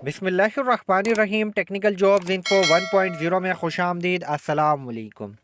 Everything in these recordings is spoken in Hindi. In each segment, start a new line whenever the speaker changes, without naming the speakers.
बिस्मिल्लाहिर्रहमानिर्रहीम। टेक्निकल जॉब्स इन्फो 1.0 में खुशामदीद। अस्सलाम वालेकुम।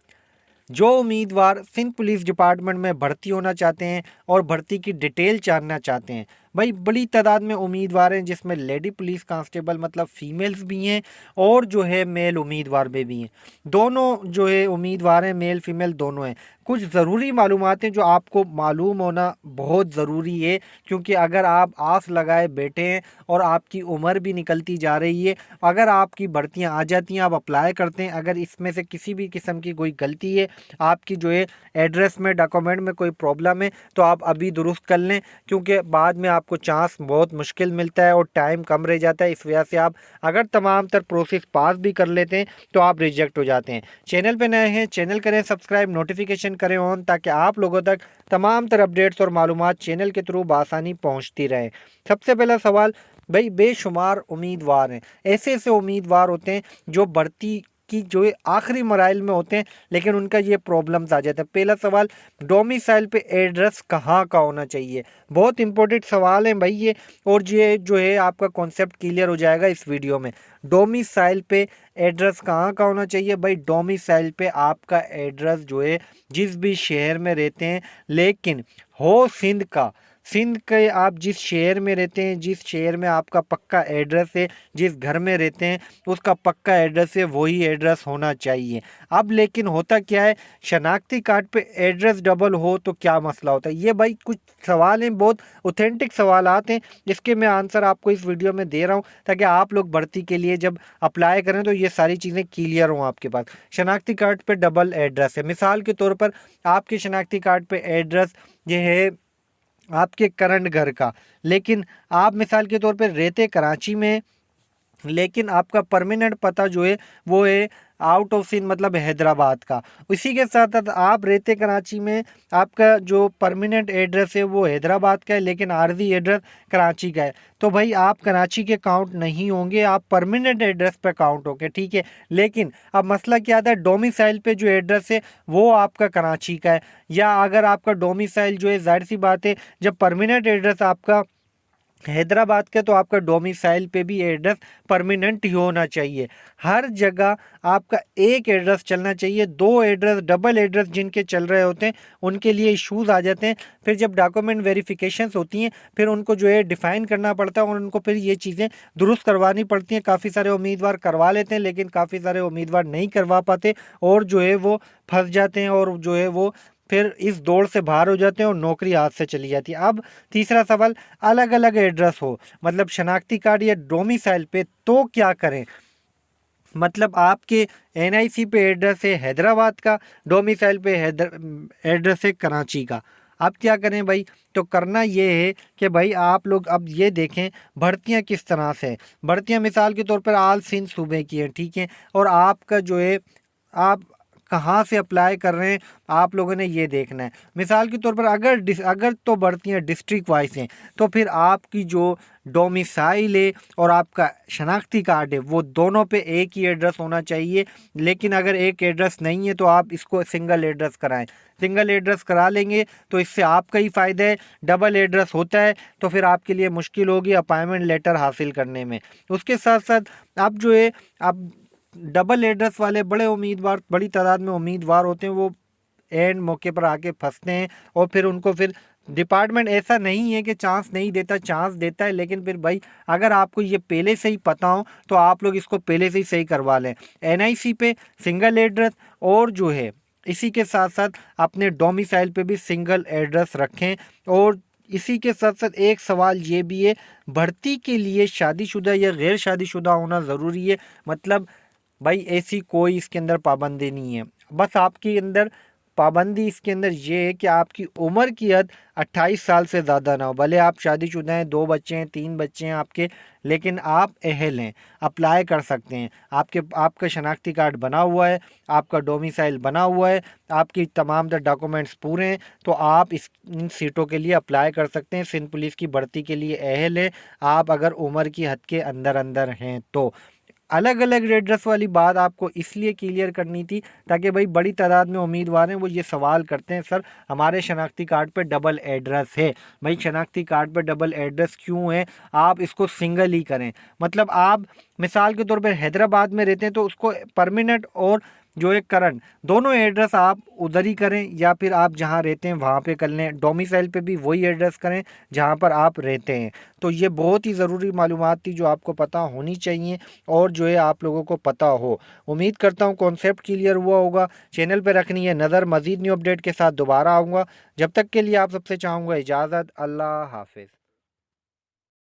जो उम्मीदवार सिंध पुलिस डिपार्टमेंट में भर्ती होना चाहते हैं और भर्ती की डिटेल जानना चाहते हैं, भाई बड़ी तादाद में उम्मीदवार हैं, जिसमें लेडी पुलिस कांस्टेबल मतलब फ़ीमेल्स भी हैं और जो है मेल उम्मीदवार भी हैं। दोनों जो है उम्मीदवार हैं, मेल फीमेल दोनों हैं। कुछ ज़रूरी मालूमात हैं जो आपको मालूम होना बहुत ज़रूरी है, क्योंकि अगर आप आस लगाए बैठे हैं और आपकी उम्र भी निकलती जा रही है, अगर आपकी भर्तियां आ जाती हैं, आप अप्लाई करते हैं, अगर इसमें से किसी भी किस्म की कोई गलती है, आपकी जो है एड्रेस में डॉक्यूमेंट में कोई प्रॉब्लम है, तो आप अभी दुरुस्त कर लें, क्योंकि बाद में आपको चांस बहुत मुश्किल मिलता है और टाइम कम रह जाता है। इस वजह से आप अगर तमाम तर प्रोसेस पास भी कर लेते हैं तो आप रिजेक्ट हो जाते हैं। चैनल पे नए हैं, चैनल करें सब्सक्राइब, नोटिफिकेशन करें ऑन, ताकि आप लोगों तक तमाम तर अपडेट्स और मालूमात चैनल के थ्रू बआसानी पहुँचती रहें। सबसे पहला सवाल, भाई बेशुमार उम्मीदवार हैं, ऐसे ऐसे उम्मीदवार होते हैं जो भर्ती की जो है आखिरी मराइल में होते हैं, लेकिन उनका ये प्रॉब्लम्स आ जाता है। पहला सवाल, डोमिसाइल पे एड्रेस कहाँ का होना चाहिए। बहुत इंपॉर्टेंट सवाल है भाई ये, और ये जो है आपका कॉन्सेप्ट क्लियर हो जाएगा इस वीडियो में। डोमिसाइल पे एड्रेस कहाँ का होना चाहिए। भाई डोमिसाइल पे आपका एड्रेस जो है जिस भी शहर में रहते हैं, लेकिन हो सिंध का, सिंध के आप जिस शहर में रहते हैं, जिस शहर में आपका पक्का एड्रेस है, जिस घर में रहते हैं उसका पक्का एड्रेस है, वही एड्रेस होना चाहिए। अब लेकिन होता क्या है, शनाख्ती कार्ड पे एड्रेस डबल हो तो क्या मसला होता है। ये भाई कुछ सवाल हैं, बहुत ऑथेंटिक सवाल आते हैं, जिसके मैं आंसर आपको इस वीडियो में दे रहा हूँ, ताकि आप लोग भर्ती के लिए जब अप्लाई करें तो ये सारी चीज़ें क्लियर हों आपके पास। शनाख्ती कार्ड पे डबल एड्रेस है, मिसाल के तौर पर आपके शनाख्ती कार्ड पे एड्रेस ये है आपके करंट घर का, लेकिन आप मिसाल के तौर पे रहते कराची में, लेकिन आपका परमानेंट पता जो है वो है आउट ऑफ सीन मतलब हैदराबाद का। इसी के साथ साथ आप रहते कराची में, आपका जो परमानेंट एड्रेस है वो हैदराबाद का है, लेकिन आर्जी एड्रेस कराची का है, तो भाई आप कराची के काउंट नहीं होंगे, आप परमानेंट एड्रेस पे काउंट होंगे, ठीक है। लेकिन अब मसला क्या आता है, डोमिसाइल पे जो एड्रेस है वो आपका कराची का है, या अगर आपका डोमिसाइल जो है, जाहिर सी बात है जब परमानेंट एड्रेस आपका हैदराबाद के, तो आपका डोमिसाइल पे भी एड्रेस परमानेंट ही होना चाहिए। हर जगह आपका एक एड्रेस चलना चाहिए। दो एड्रेस, डबल एड्रेस जिनके चल रहे होते हैं उनके लिए इश्यूज आ जाते हैं। फिर जब डॉक्यूमेंट वेरिफिकेशंस होती हैं, फिर उनको जो है डिफाइन करना पड़ता है और उनको फिर ये चीज़ें दुरुस्त करवानी पड़ती हैं। काफ़ी सारे उम्मीदवार करवा लेते हैं, लेकिन काफ़ी सारे उम्मीदवार नहीं करवा पाते और जो है वो फंस जाते हैं, और जो है वो फिर इस दौड़ से बाहर हो जाते हैं और नौकरी हाथ से चली जाती है। अब तीसरा सवाल, अलग अलग एड्रेस हो, मतलब शनाख्ती कार्ड या डोमिसाइल पे, तो क्या करें। मतलब आपके एनआईसी पे एड्रेस है हैदराबाद का, डोमिसाइल पे एड्रेस है कराची का। अब क्या करें भाई, तो करना ये है कि भाई आप लोग अब ये देखें भर्तियां किस तरह से हैं। भर्तियां मिसाल के तौर पर आल सिंध सूबे की हैं, ठीक है, और आपका जो है आप कहाँ से अप्लाई कर रहे हैं, आप लोगों ने ये देखना है। मिसाल के तौर पर अगर तो भर्तियाँ डिस्ट्रिक्ट वाइज हैं, तो फिर आपकी जो डोमिसाइल है और आपका शनाख्ती कार्ड है वो दोनों पे एक ही एड्रेस होना चाहिए। लेकिन अगर एक एड्रेस नहीं है तो आप इसको सिंगल एड्रेस कराएं। सिंगल एड्रेस करा लेंगे तो इससे आपका ही फ़ायदा है। डबल एड्रेस होता है तो फिर आपके लिए मुश्किल होगी अपॉइंटमेंट लेटर हासिल करने में। उसके साथ साथ आप जो है, आप डबल एड्रेस वाले बड़े उम्मीदवार, बड़ी तादाद में उम्मीदवार होते हैं, वो एंड मौके पर आके फंसते हैं, और फिर उनको फिर डिपार्टमेंट ऐसा नहीं है कि चांस नहीं देता, चांस देता है, लेकिन फिर भाई अगर आपको ये पहले से ही पता हो तो आप लोग इसको पहले से ही सही करवा लें। एनआईसी पे सिंगल एड्रेस, और जो है इसी के साथ साथ अपने डोमिसाइल पे भी सिंगल एड्रेस रखें। और इसी के साथ साथ एक सवाल ये भी है, भर्ती के लिए शादीशुदा या गैर शादीशुदा होना ज़रूरी है। मतलब भाई ऐसी कोई इसके अंदर पाबंदी नहीं है, बस आपके अंदर पाबंदी इसके अंदर ये है कि आपकी उम्र की हद 28 साल से ज़्यादा ना हो। भले आप शादीशुदा हैं, 2 बच्चे हैं, 3 बच्चे हैं आपके, लेकिन आप अहल हैं, अप्लाई कर सकते हैं। आपका शनाख्ती कार्ड बना हुआ है, आपका डोमिसाइल बना हुआ है, आपकी तमाम तर डॉक्यूमेंट्स पूरे हैं, तो आप इन सीटों के लिए अप्लाई कर सकते हैं। सिंध पुलिस की भर्ती के लिए अहल है आप, अगर उम्र की हद के अंदर अंदर हैं तो। अलग अलग एड्रेस वाली बात आपको इसलिए क्लियर करनी थी ताकि भाई बड़ी तादाद में उम्मीदवार हैं वो ये सवाल करते हैं सर हमारे शनाख्ती कार्ड पे डबल एड्रेस है। भाई शनाख्ती कार्ड पे डबल एड्रेस क्यों है, आप इसको सिंगल ही करें। मतलब आप मिसाल के तौर पर हैदराबाद में रहते हैं तो उसको परमानेंट और जो एक करंट दोनों एड्रेस आप उधर ही करें, या फिर आप जहाँ रहते हैं वहाँ पे कर लें। डोमिसाइल पे भी वही एड्रेस करें जहाँ पर आप रहते हैं। तो ये बहुत ही ज़रूरी मालूमात थी जो आपको पता होनी चाहिए और जो है आप लोगों को पता हो। उम्मीद करता हूँ कॉन्सेप्ट क्लियर हुआ होगा। चैनल पर रखनी है नज़र, मज़ीद न्यू अपडेट के साथ दोबारा आऊँगा। जब तक के लिए आप सबसे चाहूँगा इजाज़त। अल्लाह हाफिज़।